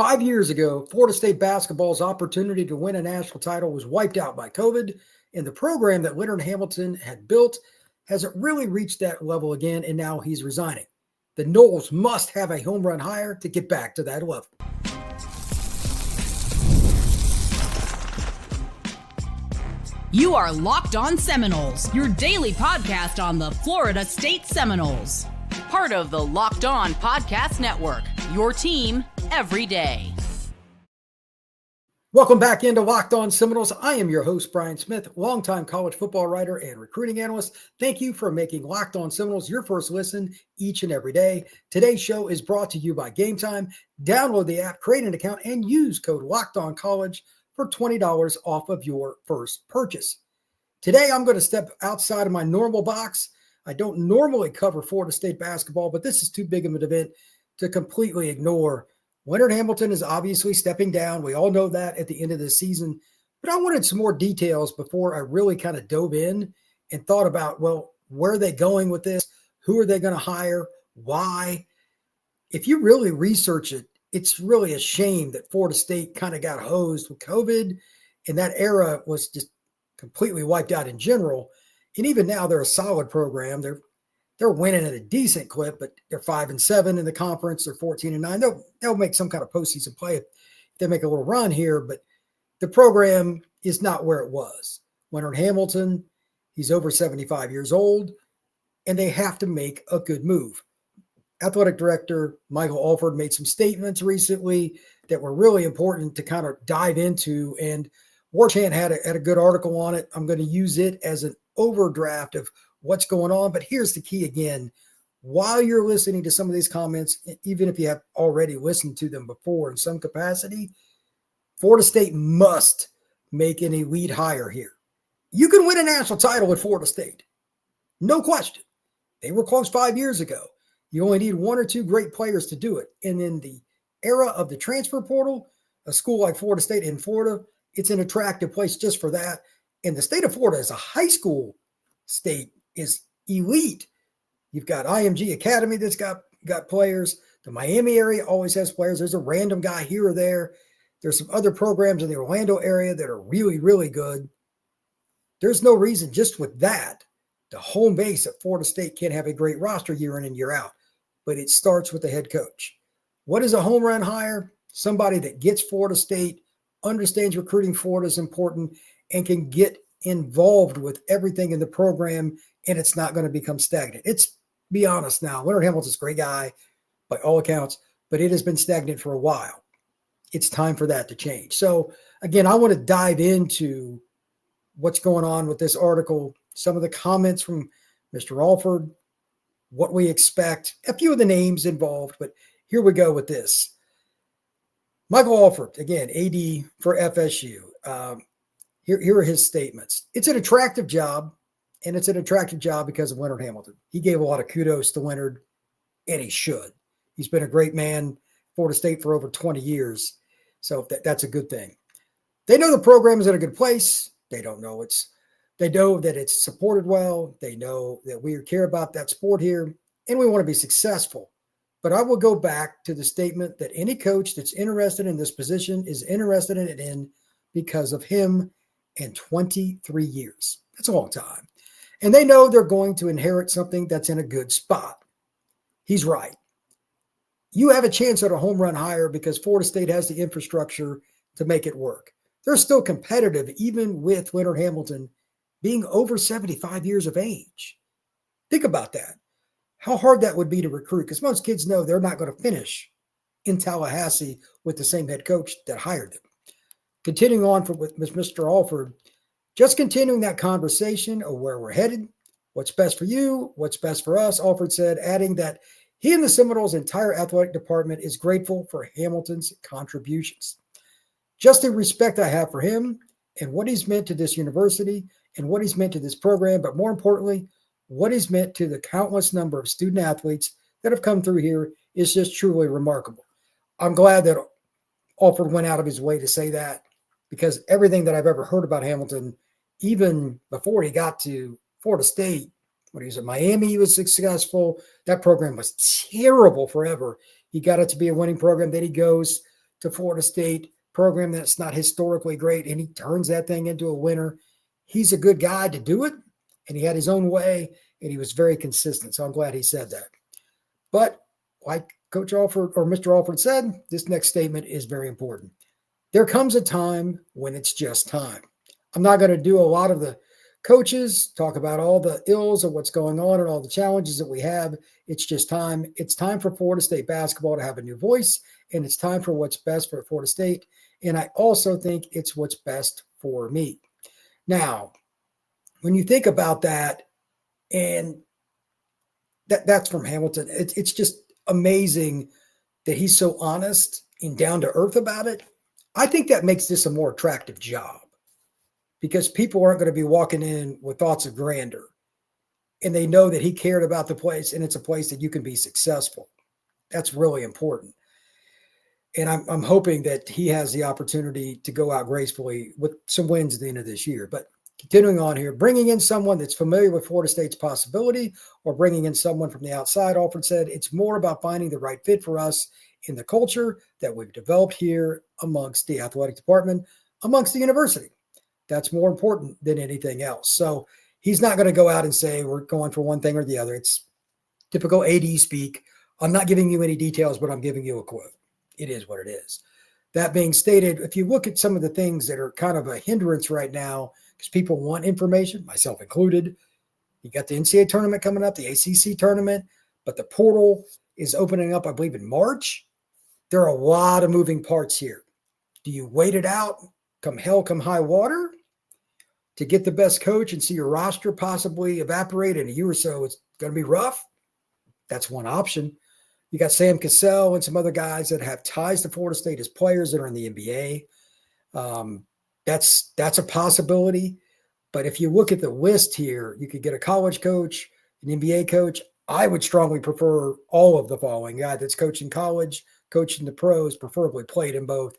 5 years ago, Florida State basketball's opportunity to win a national title was wiped out by COVID, and the program that Leonard Hamilton had built hasn't really reached that level again, and now he's resigning. The Noles must have a home run hire to get back to that level. You are Locked On Seminoles, your daily podcast on the Florida State Seminoles. Part of the Locked On Podcast Network, your team every day. Welcome back into Locked On Seminoles. I am your host, Brian Smith, longtime college football writer and recruiting analyst. Thank you for making Locked On Seminoles your first listen each and every day. Today's show is brought to you by Gametime. Download the app, create an account, and use code LOCKEDONCollege for $20 off of your first purchase. Today, I'm going to step outside of my normal box. I don't normally cover Florida State basketball, but this is too big of an event to completely ignore. Leonard Hamilton is obviously stepping down. We all know that at the end of the season. But I wanted some more details before I really kind of dove in and thought about, well, where are they going with this? Who are they going to hire? Why? If you really research it, it's really a shame that Florida State kind of got hosed with COVID, and that era was just completely wiped out in general. And even now, they're a solid program. They're winning at a decent clip, but they're 5-7 in the conference. They're 14-9. They'll make some kind of postseason play if they make a little run here, but the program is not where it was. Leonard Hamilton, he's over 75 years old, and they have to make a good move. Athletic director Michael Alford made some statements recently that were really important to kind of dive into, and Warchant had a good article on it. I'm going to use it as an overdraft of what's going on. But here's the key again. While you're listening to some of these comments, even if you have already listened to them before in some capacity, Florida State must make an elite hire here. You can win a national title with Florida State. No question. They were close 5 years ago. You only need one or two great players to do it. And in the era of the transfer portal, a school like Florida State in Florida, it's an attractive place just for that. And the state of Florida as a high school state is elite. You've got IMG Academy that's got players. The Miami area always has players. There's a random guy here or there. There's some other programs in the Orlando area that are really, really good. There's no reason just with that, the home base at Florida State can't have a great roster year in and year out. But it starts with the head coach. What is a home run hire? Somebody that gets Florida State, understands recruiting Florida is important, and can get involved with everything in the program, and it's not going to become stagnant. It's, be honest now, Leonard Hamilton's a great guy by all accounts, but it has been stagnant for a while. It's time for that to change. So, again, I want to dive into what's going on with this article, some of the comments from Mr. Alford, what we expect, a few of the names involved, but here we go with this. Michael Alford, again, AD for FSU. Here are his statements. It's an attractive job, and it's an attractive job because of Leonard Hamilton. He gave a lot of kudos to Leonard, and he should. He's been a great man, Florida State for over 20 years, so that's a good thing. They know the program is in a good place. They know that it's supported well. They know that we care about that sport here, and we want to be successful. But I will go back to the statement that any coach that's interested in this position is interested in it because of him and 23 years. That's a long time. And they know they're going to inherit something that's in a good spot. He's right. You have a chance at a home run hire because Florida State has the infrastructure to make it work. They're still competitive even with Leonard Hamilton being over 75 years of age. Think about that. How hard that would be to recruit, because most kids know they're not going to finish in Tallahassee with the same head coach that hired them. Continuing on with Mr. Alford, just continuing that conversation of where we're headed, what's best for you, what's best for us, Alford said, adding that he and the Seminoles' entire athletic department is grateful for Hamilton's contributions. Just the respect I have for him and what he's meant to this university and what he's meant to this program, but more importantly, what he's meant to the countless number of student athletes that have come through here is just truly remarkable. I'm glad that Alford went out of his way to say that, because everything that I've ever heard about Hamilton, even before he got to Florida State, when he was at Miami, he was successful. That program was terrible forever. He got it to be a winning program. Then he goes to Florida State, program that's not historically great, and he turns that thing into a winner. He's a good guy to do it, and he had his own way, and he was very consistent. So I'm glad he said that. But like Coach Alford or Mr. Alford said, this next statement is very important. There comes a time when it's just time. I'm not going to do a lot of the coaches, talk about all the ills of what's going on and all the challenges that we have. It's just time. It's time for Florida State basketball to have a new voice, and it's time for what's best for Florida State. And I also think it's what's best for me. Now, when you think about that, and that's from Hamilton, it's just amazing that he's so honest and down to earth about it. I think that makes this a more attractive job because people aren't going to be walking in with thoughts of grandeur, and they know that he cared about the place, and it's a place that you can be successful. That's really important. And I'm hoping that he has the opportunity to go out gracefully with some wins at the end of this year. But continuing on here, bringing in someone that's familiar with Florida State's possibility or bringing in someone from the outside, Alford said, it's more about finding the right fit for us in the culture that we've developed here amongst the athletic department, amongst the university. That's more important than anything else. So he's not going to go out and say we're going for one thing or the other. It's typical AD speak. I'm not giving you any details, but I'm giving you a quote. It is what it is. That being stated, if you look at some of the things that are kind of a hindrance right now, because people want information, myself included, you got the NCAA tournament coming up, the ACC tournament, but the portal is opening up, I believe, in March. There are a lot of moving parts here. Do you wait it out, come hell, come high water, to get the best coach and see your roster possibly evaporate in a year or so? It's going to be rough. That's one option. You got Sam Cassell and some other guys that have ties to Florida State as players that are in the NBA. That's a possibility. But if you look at the list here, you could get a college coach, an NBA coach. I would strongly prefer all of the following: guy that's coaching college, coaching the pros, preferably played in both,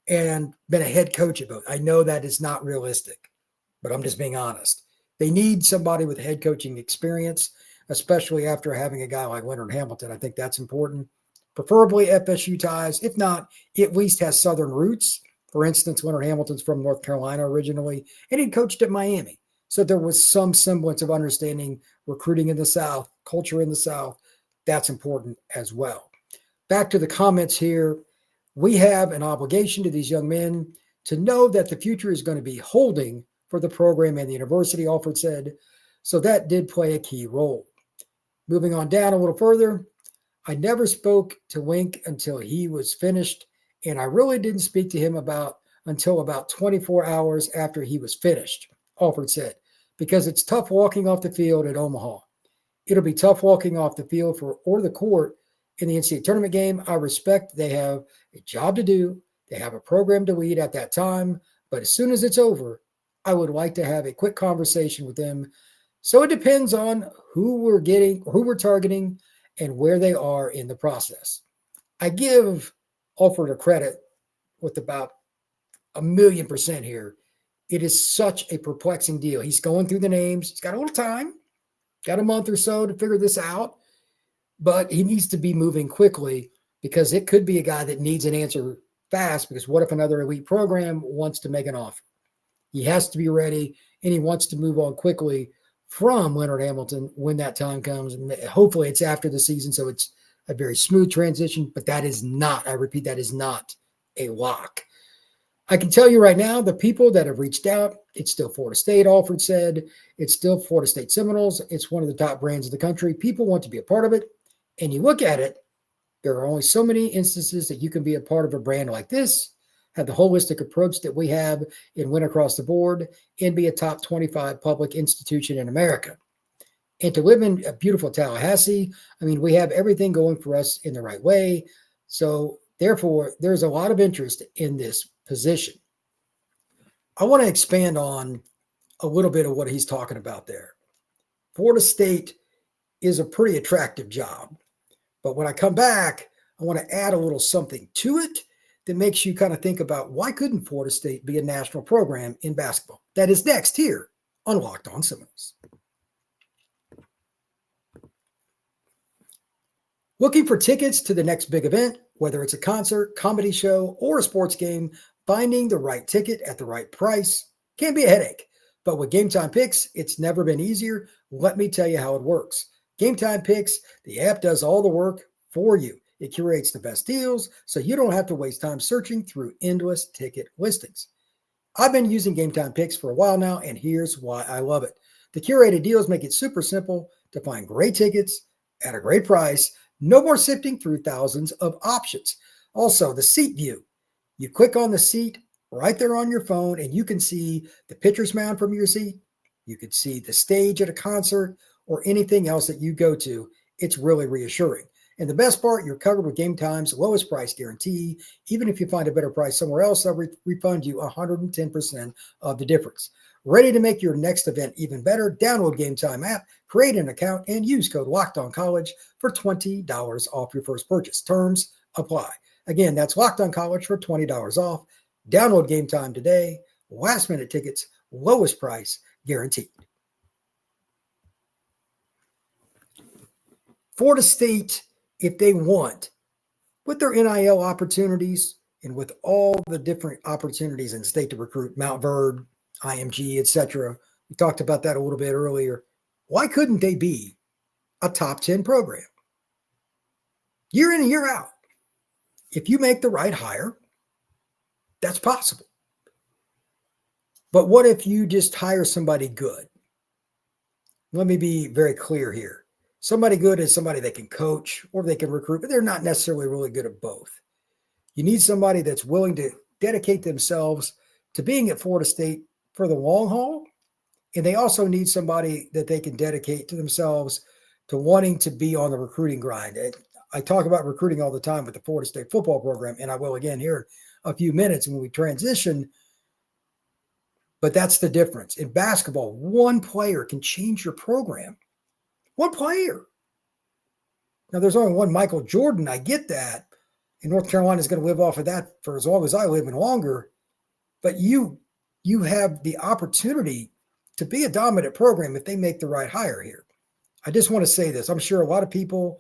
and been a head coach at both. I know that is not realistic, but I'm just being honest. They need somebody with head coaching experience, especially after having a guy like Leonard Hamilton. I think that's important. Preferably FSU ties. If not, he at least has Southern roots. For instance, Leonard Hamilton's from North Carolina originally, and he coached at Miami. So there was some semblance of understanding recruiting in the South, culture in the South. That's important as well. Back to the comments here. We have an obligation to these young men to know that the future is going to be holding for the program and the university, Alford said. So that did play a key role. Moving on down a little further, I never spoke to Wink until he was finished, and I really didn't speak to him until about 24 hours after he was finished, Alford said, because it's tough walking off the field at Omaha. It'll be tough walking off the field or the court in the NCAA tournament game. I respect they have a job to do. They have a program to lead at that time. But as soon as it's over, I would like to have a quick conversation with them. So it depends on who we're targeting, and where they are in the process. I give Alford a credit with about 1,000,000% here. It is such a perplexing deal. He's going through the names. He's got a little time, got a month or so to figure this out, but he needs to be moving quickly because it could be a guy that needs an answer fast, because what if another elite program wants to make an offer? He has to be ready, and he wants to move on quickly from Leonard Hamilton when that time comes. And hopefully it's after the season, so it's a very smooth transition, but that is not, I repeat, that is not a lock. I can tell you right now, the people that have reached out, it's still Florida State, Alford said. It's still Florida State Seminoles. It's one of the top brands of the country. People want to be a part of it. And you look at it, there are only so many instances that you can be a part of a brand like this, have the holistic approach that we have and win across the board, and be a top 25 public institution in America. And to live in a beautiful Tallahassee, I mean, we have everything going for us in the right way. So therefore, there's a lot of interest in this position. I want to expand on a little bit of what he's talking about there. Florida State is a pretty attractive job. But when I come back, I want to add a little something to it that makes you kind of think about, why couldn't Florida State be a national program in basketball? That is next here on Locked On Seminoles. Looking for tickets to the next big event? Whether it's a concert, comedy show, or a sports game, finding the right ticket at the right price can be a headache. But with Gametime Picks, it's never been easier. Let me tell you how it works. Gametime Picks, the app does all the work for you. It curates the best deals so you don't have to waste time searching through endless ticket listings. I've been using Gametime Picks for a while now, and here's why I love it. The curated deals make it super simple to find great tickets at a great price. No more sifting through thousands of options. Also, the seat view. You click on the seat right there on your phone, and you can see the pitcher's mound from your seat. You could see the stage at a concert or anything else that you go to. It's really reassuring. And the best part, you're covered with Gametime's lowest price guarantee. Even if you find a better price somewhere else, they'll refund you 110% of the difference. Ready to make your next event even better? Download Gametime app, create an account, and use code LOCKEDONCollege for $20 off your first purchase. Terms apply. Again, that's Locked On College for $20 off. Download Gametime today. Last minute tickets, lowest price guaranteed. Florida State, if they want, with their NIL opportunities and with all the different opportunities in the state to recruit, Mount Verde, IMG, etc. We talked about that a little bit earlier. Why couldn't they be a top 10 program? Year in and year out. If you make the right hire, that's possible. But what if you just hire somebody good? Let me be very clear here. Somebody good is somebody that can coach or they can recruit, but they're not necessarily really good at both. You need somebody that's willing to dedicate themselves to being at Florida State for the long haul. And they also need somebody that they can dedicate to themselves to wanting to be on the recruiting grind. I talk about recruiting all the time with the Florida State football program, and I will again here in a few minutes when we transition. But that's the difference. In basketball, one player can change your program. One player. Now, there's only one Michael Jordan. I get that. And North Carolina is going to live off of that for as long as I live and longer. But you have the opportunity to be a dominant program if they make the right hire here. I just want to say this. I'm sure a lot of people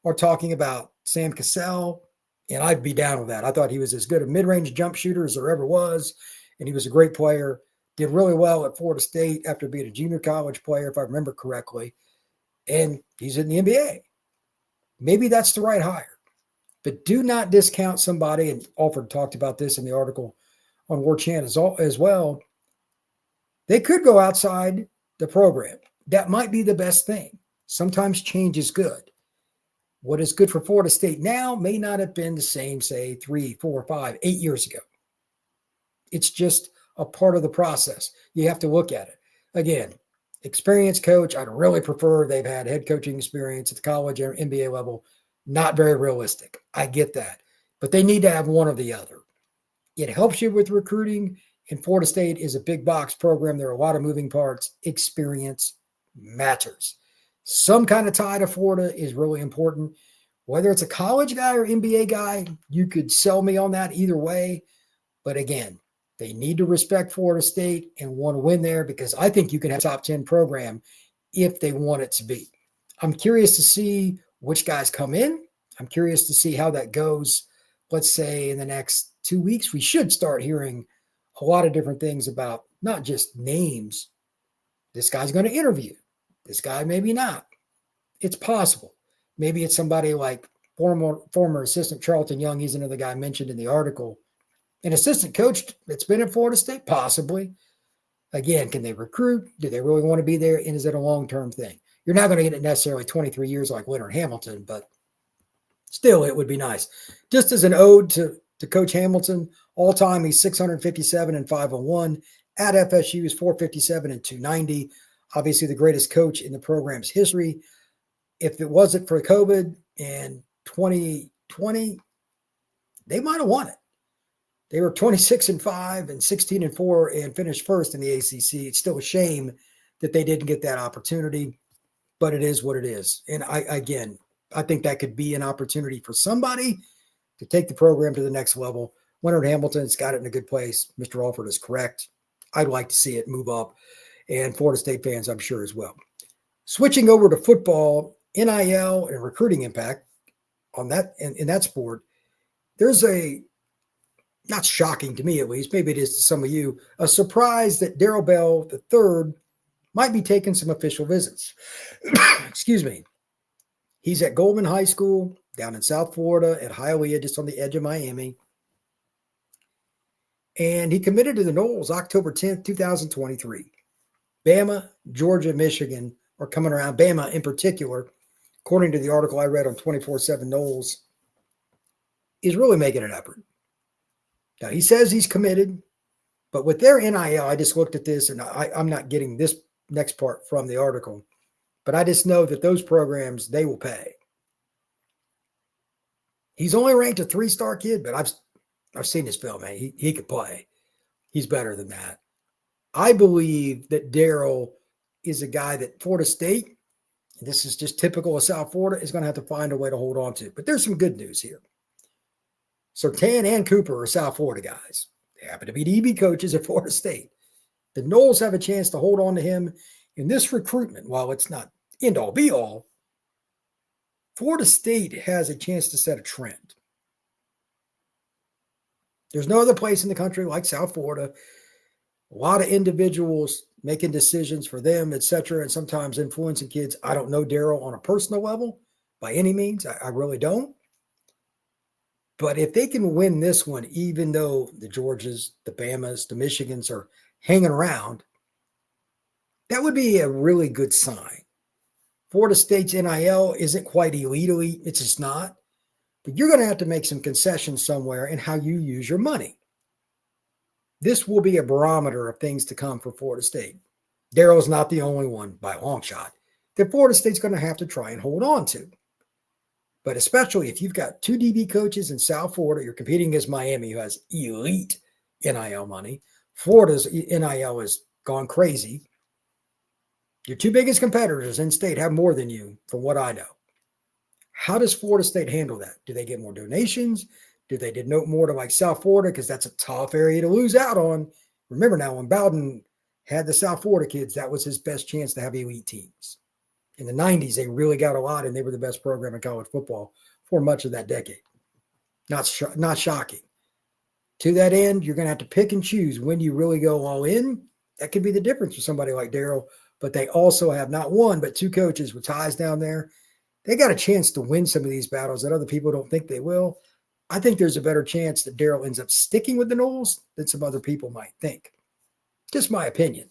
are talking about Sam Cassell, and I'd be down with that. I thought he was as good a mid-range jump shooter as there ever was, and he was a great player. Did really well at Florida State after being a junior college player, if I remember correctly. And he's in the NBA. Maybe that's the right hire. But do not discount somebody, and Alford talked about this in the article on War Chant as well. They could go outside the program. That might be the best thing. Sometimes change is good. What is good for Florida State now may not have been the same, say, 3, 4, 5, 8 years ago. It's just a part of the process. You have to look at it. Again, experienced coach, I'd really prefer they've had head coaching experience at the college or NBA level. Not very realistic. I get that. But they need to have one or the other. It helps you with recruiting, and Florida State is a big box program. There are a lot of moving parts. Experience matters. Some kind of tie to Florida is really important. Whether it's a college guy or NBA guy, you could sell me on that either way. But again, they need to respect Florida State and want to win there, because I think you can have a top 10 program if they want it to be. I'm curious to see which guys come in. I'm curious to see how that goes. Let's say in the next 2 weeks, we should start hearing a lot of different things about not just names. This guy's going to interview. This guy maybe not. It's possible. Maybe it's somebody like former assistant Charlton Young. He's another guy mentioned in the article. An assistant coach that's been at Florida State, possibly. Again, can they recruit? Do they really want to be there? And is it a long-term thing? You're not going to get it necessarily 23 years like Leonard Hamilton, but still, it would be nice. Just as an ode to Coach Hamilton, all time he's 657 and 501. At FSU, he's 457 and 290. Obviously, the greatest coach in the program's history. If it wasn't for COVID in 2020, they might have won it. They were 26 and 5 and 16 and 4 and finished first in the ACC. It's still a shame that they didn't get that opportunity, but it is what it is. And I think that could be an opportunity for somebody to take the program to the next level. Leonard Hamilton's got it in a good place. Mr. Alford is correct. I'd like to see it move up, and Florida State fans, I'm sure, as well. Switching over to football, NIL and recruiting impact on that in that sport. there's not shocking to me at least, maybe it is to some of you, a surprise that Darrell Bell III might be taking some official visits. Excuse me. He's at Goldman High School down in South Florida at Hialeah, just on the edge of Miami. And he committed to the Noles October 10th, 2023. Bama, Georgia, Michigan are coming around. Bama in particular, according to the article I read on 24/7 Noles, is really making an effort. Now, he says he's committed, but with their NIL, I just looked at this, and I'm not getting this next part from the article, but I just know that those programs, they will pay. He's only ranked a 3-star kid, but I've seen his film, man. He could play. He's better than that. I believe that Darrell is a guy that Florida State, and this is just typical of South Florida, is going to have to find a way to hold on to. But there's some good news here. Surtain and Cooper are South Florida guys. They happen to be DB coaches at Florida State. The Noles have a chance to hold on to him in this recruitment. While it's not end-all, be-all, Florida State has a chance to set a trend. There's no other place in the country like South Florida. A lot of individuals making decisions for them, etc., and sometimes influencing kids. I don't know Darrell on a personal level by any means. I really don't. But if they can win this one, even though the Georgias, the Bamas, the Michigans are hanging around, that would be a really good sign. Florida State's NIL isn't quite elite. It's just not. But you're going to have to make some concessions somewhere in how you use your money. This will be a barometer of things to come for Florida State. Darrell's not the only one by a long shot that Florida State's going to have to try and hold on to. But especially if you've got 2 DB coaches in South Florida, you're competing against Miami, who has elite NIL money. Florida's NIL has gone crazy. Your 2 biggest competitors in state have more than you, from what I know. How does Florida State handle that? Do they get more donations? Do they denote more to like South Florida? Because that's a tough area to lose out on. Remember now, when Bowden had the South Florida kids, that was his best chance to have elite teams. In the 90s, they really got a lot, and they were the best program in college football for much of that decade. Not shocking. To that end, you're going to have to pick and choose when you really go all in. That could be the difference for somebody like Darrell. But they also have not 1, but 2 coaches with ties down there. They got a chance to win some of these battles that other people don't think they will. I think there's a better chance that Darrell ends up sticking with the Noles than some other people might think. Just my opinion.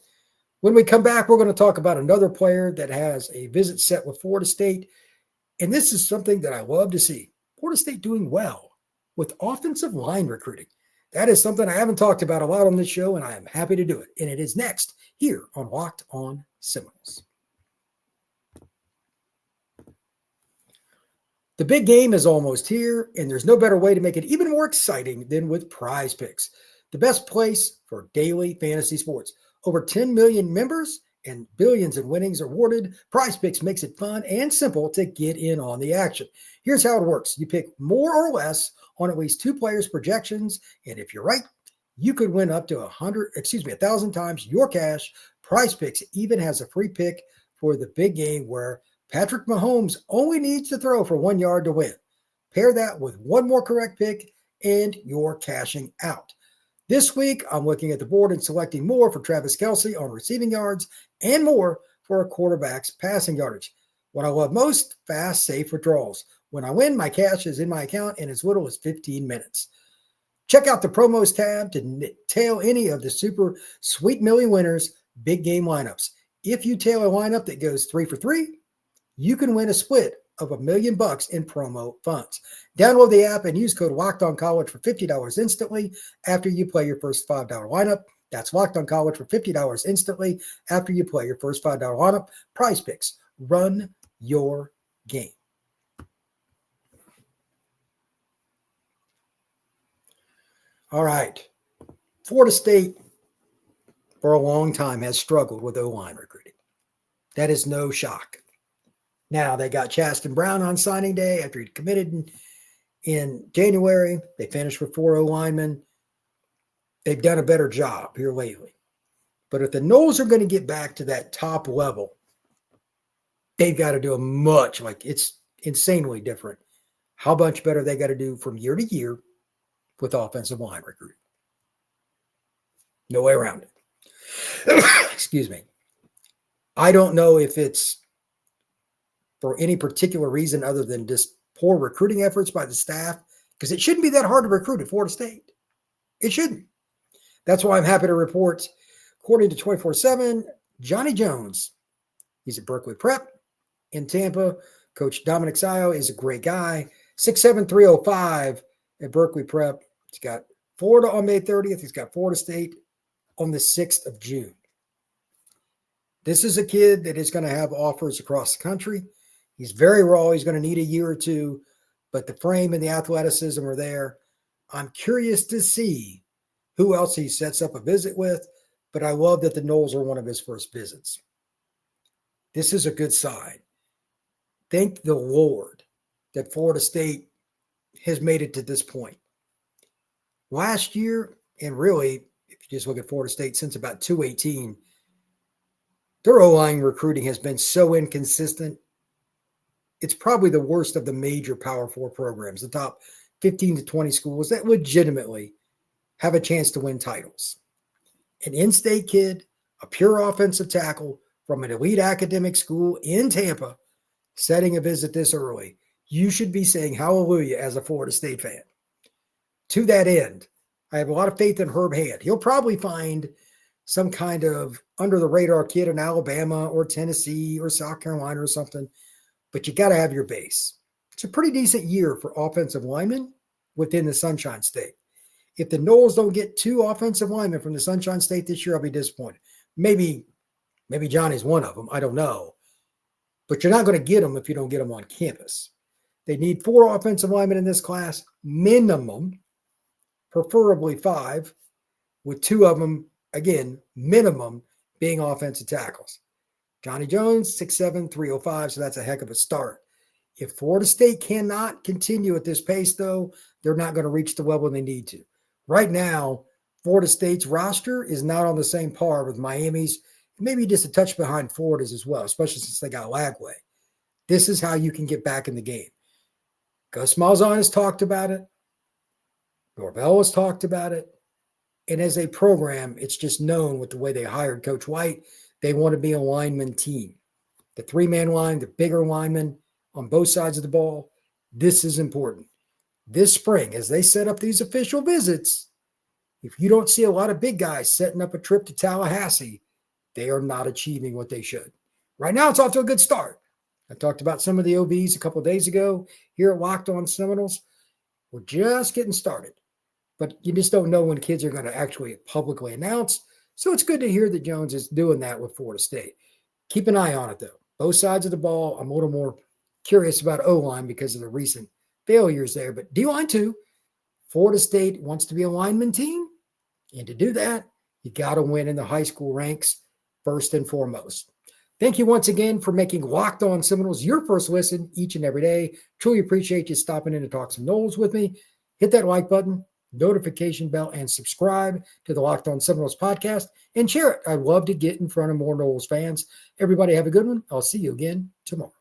When we come back, we're going to talk about another player that has a visit set with Florida State. And this is something that I love to see. Florida State doing well with offensive line recruiting. That is something I haven't talked about a lot on this show, and I am happy to do it. And it is next here on Locked On Seminoles. The big game is almost here, and there's no better way to make it even more exciting than with PrizePicks, the best place for daily fantasy sports. Over 10 million members and billions in winnings awarded. PrizePicks makes it fun and simple to get in on the action. Here's how it works. You pick more or less on at least 2 players' projections, and if you're right, you could win up to 1,000 times your cash. PrizePicks even has a free pick for the big game where Patrick Mahomes only needs to throw for 1 yard to win. Pair that with 1 more correct pick, and you're cashing out. This week, I'm looking at the board and selecting more for Travis Kelce on receiving yards and more for a quarterback's passing yardage. What I love most, fast, safe withdrawals. When I win, my cash is in my account in as little as 15 minutes. Check out the promos tab to tail any of the super sweet million winners big game lineups. If you tail a lineup that goes 3 for 3, you can win a split of $1 million in promo funds. Download the app and use code LOCKEDONCollege for $50 instantly after you play your first $5 lineup. That's Locked On College for $50 instantly after you play your first $5 lineup. PrizePicks, run your game. All right. Florida State, for a long time, has struggled with O-line recruiting. That is no shock. Now, they got Chaston Brown on signing day after he committed in January. They finished with 4 O-linemen. They've done a better job here lately. But if the Noles are going to get back to that top level, they've got to do it's insanely different. How much better they got to do from year to year with offensive line recruiting. No way around it. Excuse me. I don't know if it's for any particular reason other than just poor recruiting efforts by the staff, because it shouldn't be that hard to recruit at Florida State. It shouldn't. That's why I'm happy to report, according to 24/7, Johnny Jones, he's at Berkeley Prep in Tampa. Coach Dominic Sayo is a great guy. 6'7", 305 at Berkeley Prep. He's got Florida on May 30th. He's got Florida State on the 6th of June. This is a kid that is going to have offers across the country. He's very raw. He's going to need a year or two, but the frame and the athleticism are there. I'm curious to see who else he sets up a visit with, but I love that the Noles are one of his first visits. This is a good sign. Thank the Lord that Florida State has made it to this point. Last year, and really, if you just look at Florida State since about 2018, their O-line recruiting has been so inconsistent. It's probably the worst of the major Power 4 programs, the top 15 to 20 schools that legitimately have a chance to win titles. An in-state kid, a pure offensive tackle from an elite academic school in Tampa, setting a visit this early, you should be saying hallelujah as a Florida State fan. To that end, I have a lot of faith in Herb Hand. He'll probably find some kind of under-the-radar kid in Alabama or Tennessee or South Carolina or something, but you got to have your base. It's a pretty decent year for offensive linemen within the Sunshine State. If the Noles don't get 2 offensive linemen from the Sunshine State this year, I'll be disappointed. Maybe Johnny's one of them. I don't know. But you're not going to get them if you don't get them on campus. They need 4 offensive linemen in this class, minimum, preferably 5, with 2 of them, again, minimum, being offensive tackles. Johnny Jones, 6'7", 305, so that's a heck of a start. If Florida State cannot continue at this pace, though, they're not going to reach the level they need to. Right now, Florida State's roster is not on the same par with Miami's, maybe just a touch behind Florida's as well, especially since they got Lagway. This is how you can get back in the game. Gus Malzahn has talked about it. Norvell has talked about it. And as a program, it's just known with the way they hired Coach White, they want to be a lineman team. The 3-man line, the bigger linemen on both sides of the ball, this is important. This spring, as they set up these official visits, if you don't see a lot of big guys setting up a trip to Tallahassee, they are not achieving what they should. Right now, it's off to a good start. I talked about some of the OBs a couple of days ago here at Locked On Seminoles. We're just getting started, but you just don't know when kids are going to actually publicly announce. So it's good to hear that Jones is doing that with Florida State. Keep an eye on it, though. Both sides of the ball. I'm a little more curious about O-line because of the recent failures there. But D-line, too. Florida State wants to be a lineman team. And to do that, you got to win in the high school ranks first and foremost. Thank you once again for making Locked On Seminoles your first listen each and every day. Truly appreciate you stopping in to talk some Noles with me. Hit that like button, notification bell, and subscribe to the Locked On Seminoles podcast and share it. I'd love to get in front of more Noles fans. Everybody have a good one. I'll see you again tomorrow.